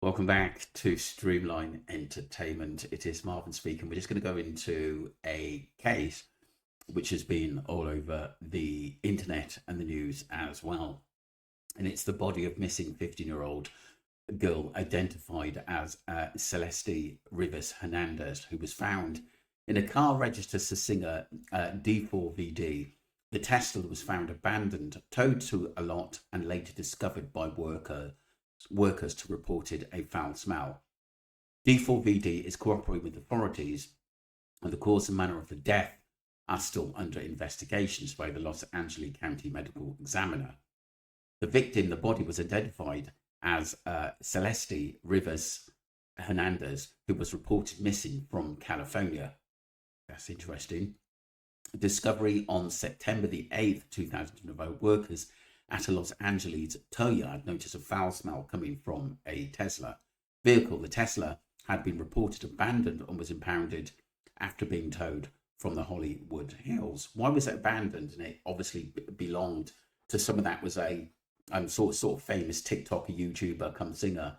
Welcome back to Streamline Entertainment. It is Marvin speaking. We're just going to go into a case which has been all over the internet and the news as well. And it's the body of missing 15-year-old girl identified as Celeste Rivas Hernandez, who was found in a car registered to singer D4VD. The Tesla was found abandoned, towed to a lot, and later discovered by workers to reported a foul smell. D4VD is cooperating with authorities, and the cause and manner of the death are still under investigations by the Los Angeles County Medical Examiner. The victim, the body, was identified as Celeste Rivas Hernandez, who was reported missing from California. That's interesting. Discovery on September the 8th, 2005, workers at a Los Angeles tow yard noticed a foul smell coming from a Tesla vehicle. The Tesla had been reported abandoned and was impounded after being towed from the Hollywood Hills. Why was it abandoned? And it obviously belonged to someone that was a sort of famous TikToker, YouTuber, come singer.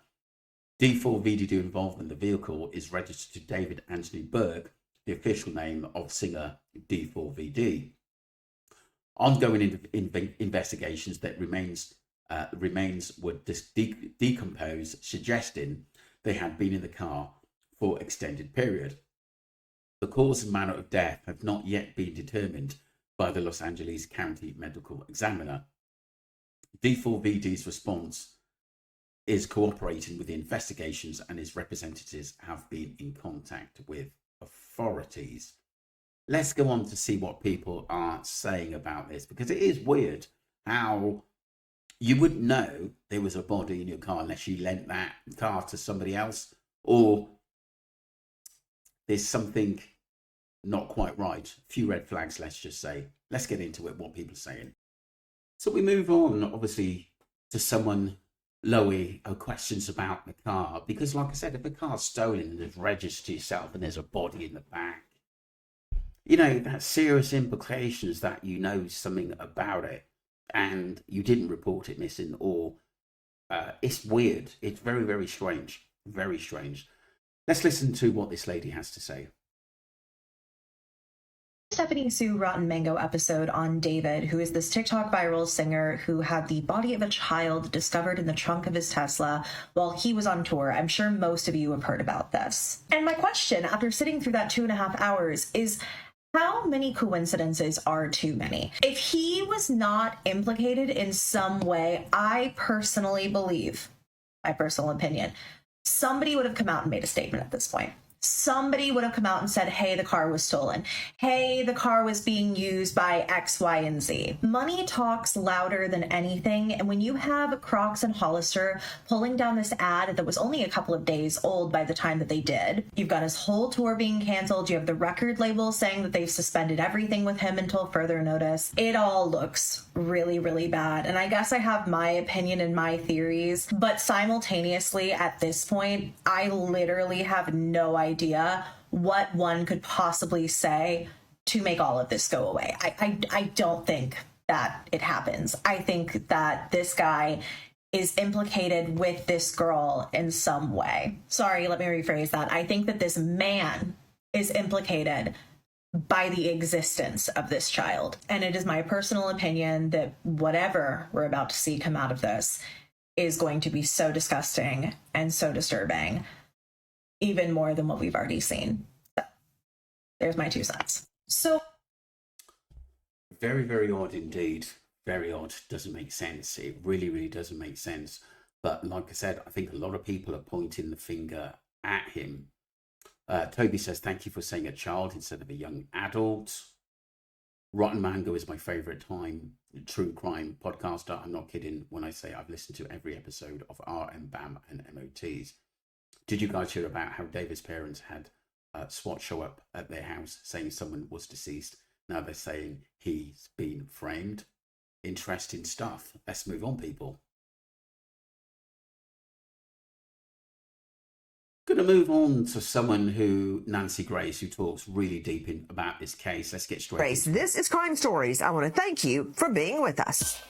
D4VD involvement in the vehicle is registered to David Anthony Burke, the official name of singer D4VD. Ongoing investigations that remains would decompose, suggesting they had been in the car for extended period. The cause and manner of death have not yet been determined by the Los Angeles County Medical Examiner. D4VD's response is cooperating with the investigations, and his representatives have been in contact with authorities. Let's go on to see what people are saying about this, because it is weird how you wouldn't know there was a body in your car unless you lent that car to somebody else, or there's something not quite right. A few red flags, let's just say. Let's get into it, what people are saying. So we move on, obviously, to someone, Loey, who questions about the car, because like I said, if a car's stolen and it's registered to yourself and there's a body in the back, you know, that's serious implications that you know something about it and you didn't report it missing, or it's weird. It's very, very strange. Very strange. Let's listen to what this lady has to say. Stephanie Sue Rotten Mango episode on David, who is this TikTok viral singer who had the body of a child discovered in the trunk of his Tesla while he was on tour. I'm sure most of you have heard about this. And my question, after sitting through that 2.5 hours, is how many coincidences are too many? If he was not implicated in some way, I personally believe, my personal opinion, somebody would have come out and made a statement at this point. Somebody would have come out and said, hey, the car was stolen. Hey, the car was being used by X, Y, and Z. Money talks louder than anything. And when you have Crocs and Hollister pulling down this ad that was only a couple of days old by the time that they did, you've got his whole tour being canceled. You have the record label saying that they've suspended everything with him until further notice. It all looks really, really bad. And I guess I have my opinion and my theories, but simultaneously at this point, I literally have no idea what one could possibly say to make all of this go away. I don't think that it happens. I think that this guy is implicated with this girl in some way. Sorry, let me rephrase that. I think that this man is implicated by the existence of this child. And it is my personal opinion that whatever we're about to see come out of this is going to be so disgusting and so disturbing, even more than what we've already seen. So, there's my 2 cents. So very, very odd indeed. Very odd. Doesn't make sense. It really, really doesn't make sense. But like I said, I think a lot of people are pointing the finger at him. Toby says, thank you for saying a child instead of a young adult. Rotten Mango is my favorite true crime podcaster. I'm not kidding when I say I've listened to every episode of RM, BAM and MOTs. Did you guys hear about how David's parents had SWAT show up at their house saying someone was deceased? Now they're saying he's been framed. Interesting stuff. Let's move on, people. Going to move on to someone who, Nancy Grace, who talks really deep about this case. Let's get straight. Grace, this is Crime Stories. I want to thank you for being with us.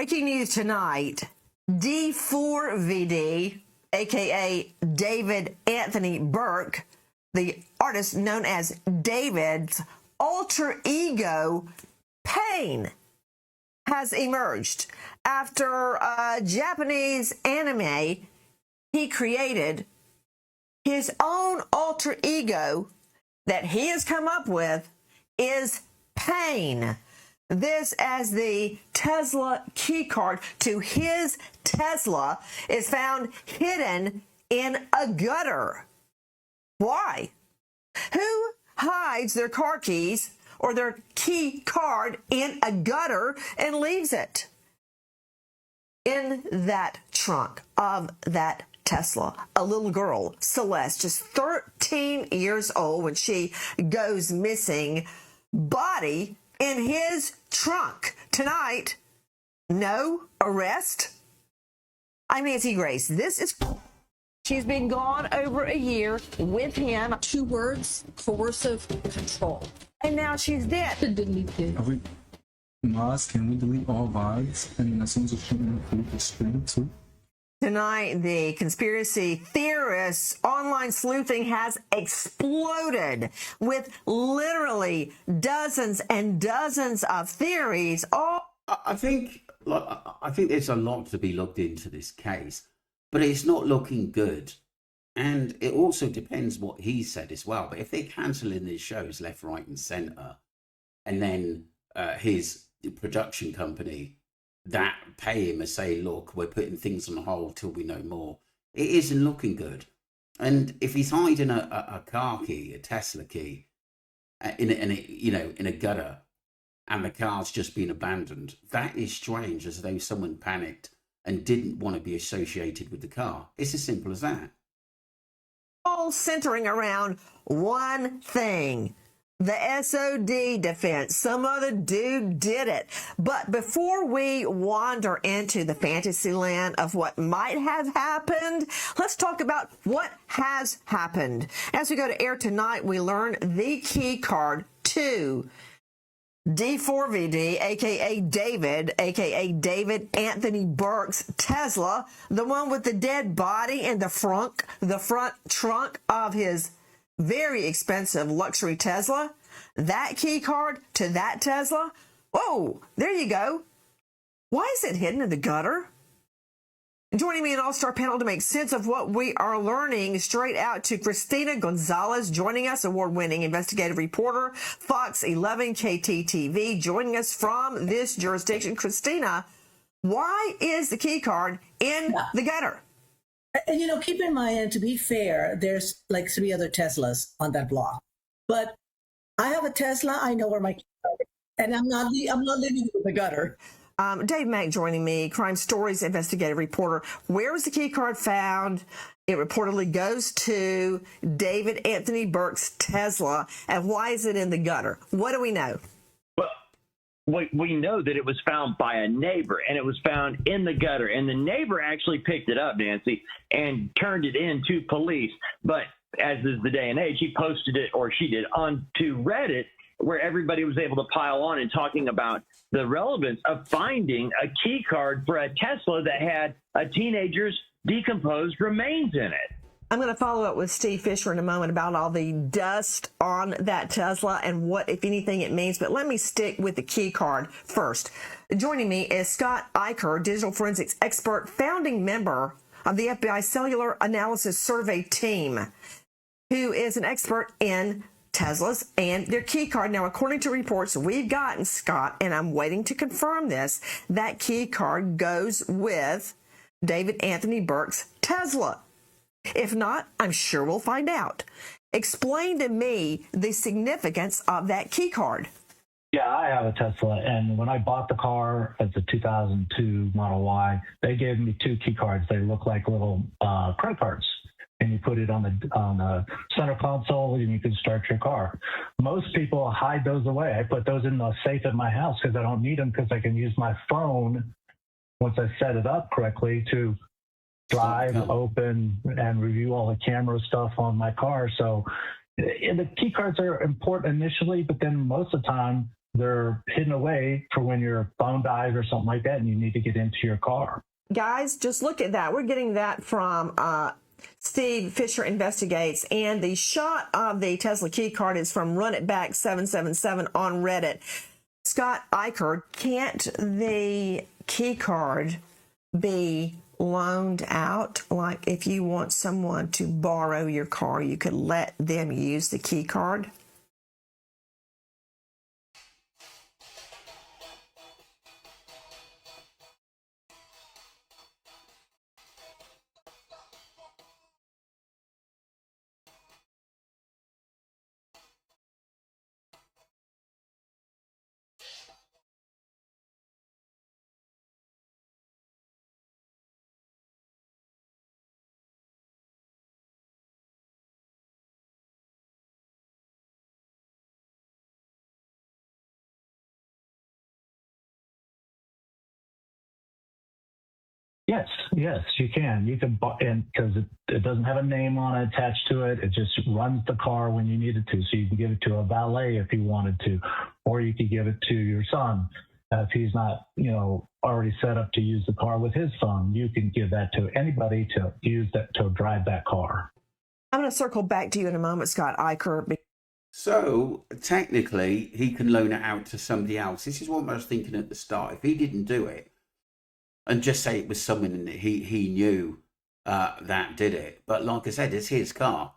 Breaking news tonight, D4VD, aka David Anthony Burke, the artist known as David's alter ego, Pain, has emerged after a Japanese anime he created. His own alter ego that he has come up with is Pain. This, as the Tesla keycard to his Tesla, is found hidden in a gutter. Why? Who hides their car keys or their key card in a gutter and leaves it in that trunk of that Tesla? A little girl, Celeste, just 13 years old when she goes missing, body in his trunk. Tonight, no arrest. I'm Nancy Grace. She's been gone over a year with him. 2 words: coercive control. And now she's dead. Can we delete all VODs? And as soon as it's include the stream too? Tonight, the conspiracy theorists' online sleuthing has exploded with literally dozens and dozens of theories. I think there's a lot to be looked into this case, but it's not looking good. And it also depends what he said as well. But if they're cancelling these shows left, right, and centre, and then his production company that pay him and say, look, we're putting things on hold till we know more, it isn't looking good. And if he's hiding a car key, a Tesla key, in a gutter, and the car's just been abandoned, that is strange, as though someone panicked and didn't want to be associated with the car. It's as simple as that. All centering around one thing: the SOD defense. Some other dude did it. But before we wander into the fantasy land of what might have happened, let's talk about what has happened. As we go to air tonight, we learn the key card to D4VD, aka David Anthony Burke's Tesla, the one with the dead body in the front trunk of his very expensive luxury Tesla. That key card to that Tesla. Whoa, there you go. Why is it hidden in the gutter? Joining me in all-star panel to make sense of what we are learning, straight out to Christina Gonzalez, joining us, award-winning investigative reporter, Fox 11 KTTV, joining us from this jurisdiction. Christina, why is the key card in the gutter? And keep in mind, and to be fair, there's like 3 other Teslas on that block. But I have a Tesla. I know where my key card is, and I'm not living in the gutter. Dave Mack joining me, Crime Stories investigative reporter. Where was the key card found? It reportedly goes to David Anthony Burke's Tesla. And why is it in the gutter? What do we know? Well, we know that it was found by a neighbor, and it was found in the gutter. And the neighbor actually picked it up, Nancy, and turned it in to police. But as is the day and age, he posted it, or she did, onto Reddit, where everybody was able to pile on and talking about the relevance of finding a key card for a Tesla that had a teenager's decomposed remains in it. I'm going to follow up with Steve Fisher in a moment about all the dust on that Tesla and what, if anything, it means. But let me stick with the key card first. Joining me is Scott Eicher, digital forensics expert, founding member of the FBI Cellular Analysis Survey team, who is an expert in Teslas and their key card. Now, according to reports we've gotten, Scott, and I'm waiting to confirm this, that key card goes with David Anthony Burke's Tesla. If not, I'm sure we'll find out. Explain to me the significance of that key card. Yeah, I have a Tesla, and when I bought the car as a 2002 Model Y, they gave me 2 key cards. They look like little credit cards, and you put it on the center console, and you can start your car. Most people hide those away. I put those in the safe at my house because I don't need them, because I can use my phone once I set it up correctly to drive, open, and review all the camera stuff on my car. So the key cards are important initially, but then most of the time they're hidden away for when your phone dies or something like that and you need to get into your car. Guys, just look at that. We're getting that from Steve Fisher Investigates, and the shot of the Tesla key card is from Run It Back 777 on Reddit. Scott Eicher, can't the key card be loaned out? Like if you want someone to borrow your car, you could let them use the key card? Yes, you can. You can, and because it doesn't have a name on it attached to it, it just runs the car when you need it to. So you can give it to a valet if you wanted to, or you could give it to your son if he's not, already set up to use the car with his phone. You can give that to anybody to use that to drive that car. I'm going to circle back to you in a moment, Scott Eicher. So technically, he can loan it out to somebody else. This is what I was thinking at the start. If he didn't do it, and just say it was someone he knew that did it. But like I said, it's his car.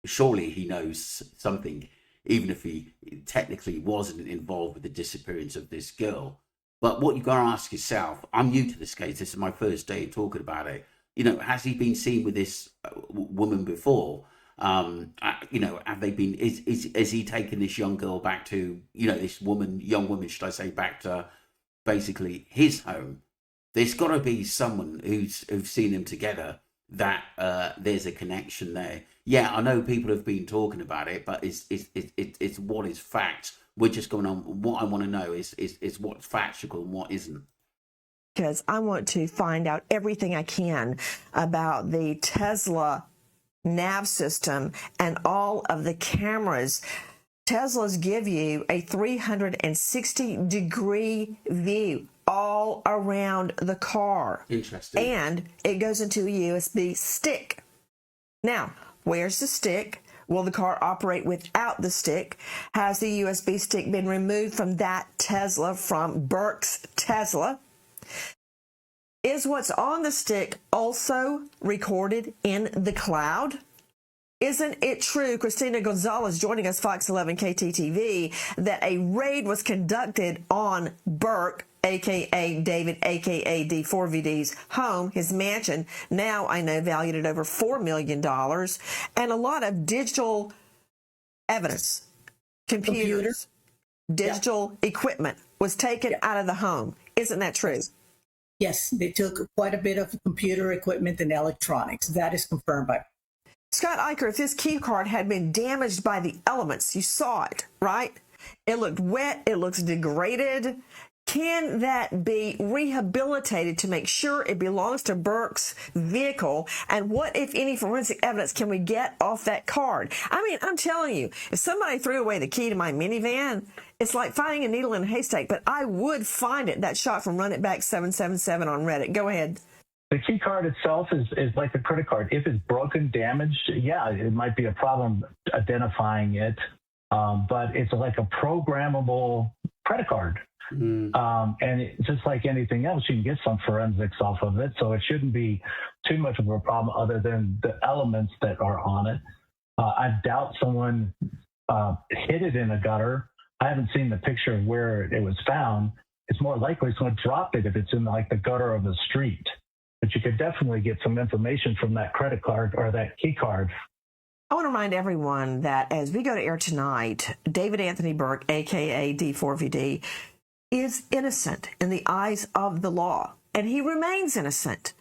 Surely he knows something, even if he technically wasn't involved with the disappearance of this girl. But what you've got to ask yourself, I'm new to this case. This is my first day talking about it. Has he been seen with this woman before? Have they been, is he taken this young girl back to, this young woman, should I say, back to basically his home? There's got to be someone who's seen them together that there's a connection there. Yeah, I know people have been talking about it, but it's what is fact. We're just going on. What I want to know is what's factual and what isn't. Because I want to find out everything I can about the Tesla nav system and all of the cameras. Teslas give you a 360-degree view all around the car. Interesting. And it goes into a USB stick. Now, where's the stick? Will the car operate without the stick? Has the USB stick been removed from that Tesla, from Burke's Tesla? Is what's on the stick also recorded in the cloud? Isn't it true, Christina Gonzalez joining us, Fox 11 KTTV, that a raid was conducted on Burke, a.k.a. David, a.k.a. D4VD's home, his mansion, now I know valued at over $4 million, and a lot of digital evidence, computers, digital equipment was taken out of the home. Isn't that true? Yes, they took quite a bit of computer equipment and electronics. That is confirmed by Scott Eicher. If this key card had been damaged by the elements, you saw it, right? It looked wet. It looks degraded. Can that be rehabilitated to make sure it belongs to Burke's vehicle? And what, if any, forensic evidence can we get off that card? I mean, I'm telling you, if somebody threw away the key to my minivan, it's like finding a needle in a haystack, but I would find it. That shot from Run It Back 777 on Reddit. Go ahead. The key card itself is like a credit card. If it's broken, damaged, yeah, it might be a problem identifying it, but it's like a programmable credit card. And just like anything else, you can get some forensics off of it, so it shouldn't be too much of a problem other than the elements that are on it. I doubt someone hid it in a gutter. I haven't seen the picture of where it was found. It's more likely someone dropped it if it's in like the gutter of a street. But you could definitely get some information from that credit card or that key card. I want to remind everyone that as we go to air tonight, David Anthony Burke, a.k.a. D4VD, is innocent in the eyes of the law, and he remains innocent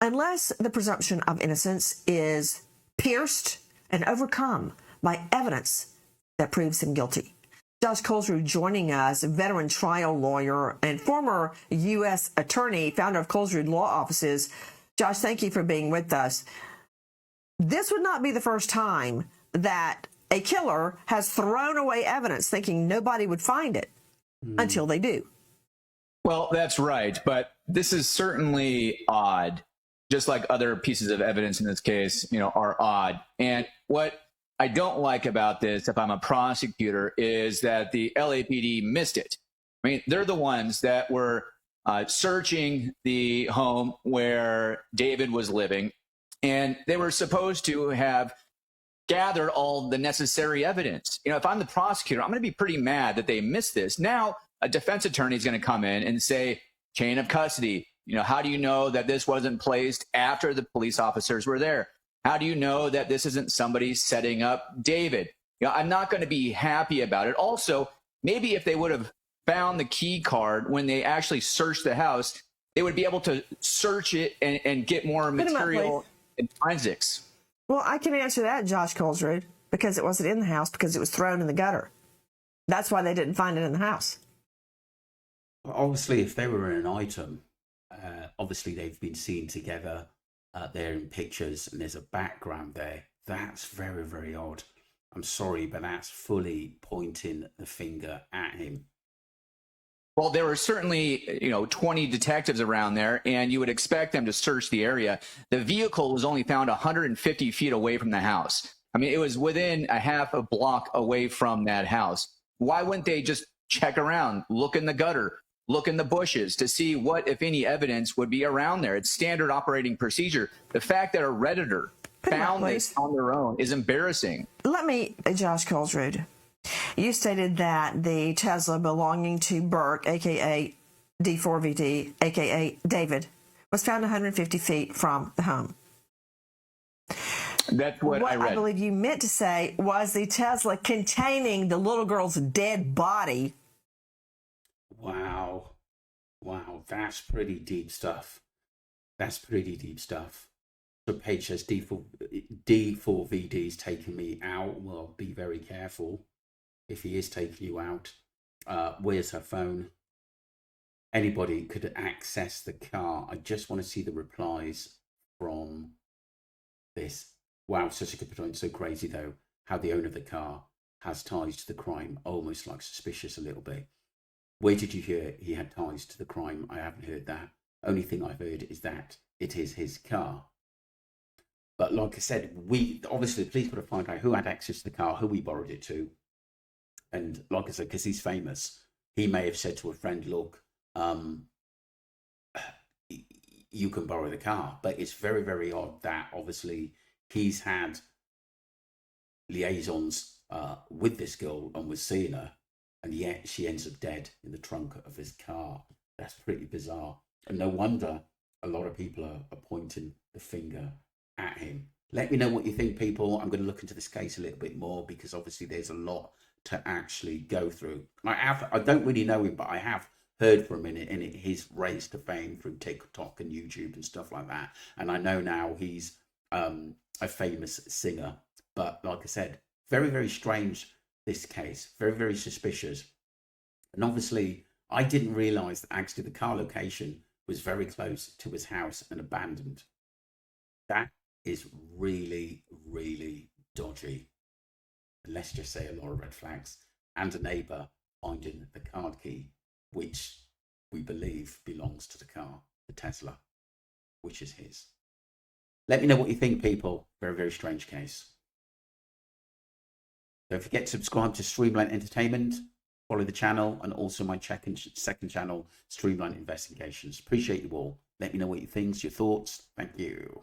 unless the presumption of innocence is pierced and overcome by evidence that proves him guilty. Josh Colesrud joining us, veteran trial lawyer and former U.S. attorney, founder of Colesrud Law Offices. Josh, thank you for being with us. This would not be the first time that a killer has thrown away evidence thinking nobody would find it until they do. Well, that's right. But this is certainly odd, just like other pieces of evidence in this case, are odd. And what I don't like about this, if I'm a prosecutor, is that the LAPD missed it. I mean, they're the ones that were searching the home where David was living, and they were supposed to have gathered all the necessary evidence. If I'm the prosecutor, I'm going to be pretty mad that they missed this. Now, a defense attorney is going to come in and say, chain of custody. How do you know that this wasn't placed after the police officers were there? How do you know that this isn't somebody setting up David? I'm not going to be happy about it. Also, maybe if they would have found the key card when they actually searched the house, they would be able to search it and get more material and forensics. Well, I can answer that, Josh Colesrud, because it wasn't in the house, because it was thrown in the gutter. That's why they didn't find it in the house. Obviously, if they were an item, obviously they've been seen together. They're in pictures, and there's a background there. That's very, very odd. I'm sorry, but that's fully pointing the finger at him. Well, there were certainly, 20 detectives around there, and you would expect them to search the area. The vehicle was only found 150 feet away from the house. I mean, it was within a half a block away from that house. Why wouldn't they just check around, look in the gutter, look in the bushes to see what, if any, evidence would be around there? It's standard operating procedure. The fact that a Redditor found this on their own is embarrassing. Let me, Josh Colesrud, you stated that the Tesla belonging to Burke, a.k.a. D4VD, a.k.a. David, was found 150 feet from the home. That's what I read. I believe you meant to say was the Tesla containing the little girl's dead body. Wow. That's pretty deep stuff. So Paige says D4VD's taking me out. Well, be very careful if he is taking you out. Where's her phone? Anybody could access the car. I just want to see the replies from this. Wow, such a good point. So crazy, though, how the owner of the car has ties to the crime, almost like suspicious a little bit. Where did you hear he had ties to the crime? I haven't heard that. Only thing I've heard is that it is his car. But like I said, we obviously, please got to find out who had access to the car, who we borrowed it to. And like I said, because he's famous, he may have said to a friend, look, you can borrow the car. But it's very, very odd that obviously he's had liaisons with this girl and was seeing her, and yet she ends up dead in the trunk of his car. That's pretty bizarre. And no wonder a lot of people are pointing the finger at him. Let me know what you think, people. I'm going to look into this case a little bit more, because obviously there's a lot to actually go through. I don't really know him, but I have heard from him in his race to fame through TikTok and YouTube and stuff like that. And I know now he's a famous singer. But like I said, very, very strange, this case. Very, very suspicious. And obviously, I didn't realise that actually the car location was very close to his house and abandoned. That is really, really dodgy. Let's just say a lot of red flags. And a neighbour finding the card key, which we believe belongs to the car, the Tesla, which is his. Let me know what you think, people. Very, very strange case. Don't forget to subscribe to Streamline Entertainment, follow the channel, and also my second channel, Streamline Investigations. Appreciate you all. Let me know what you think, your thoughts. Thank you.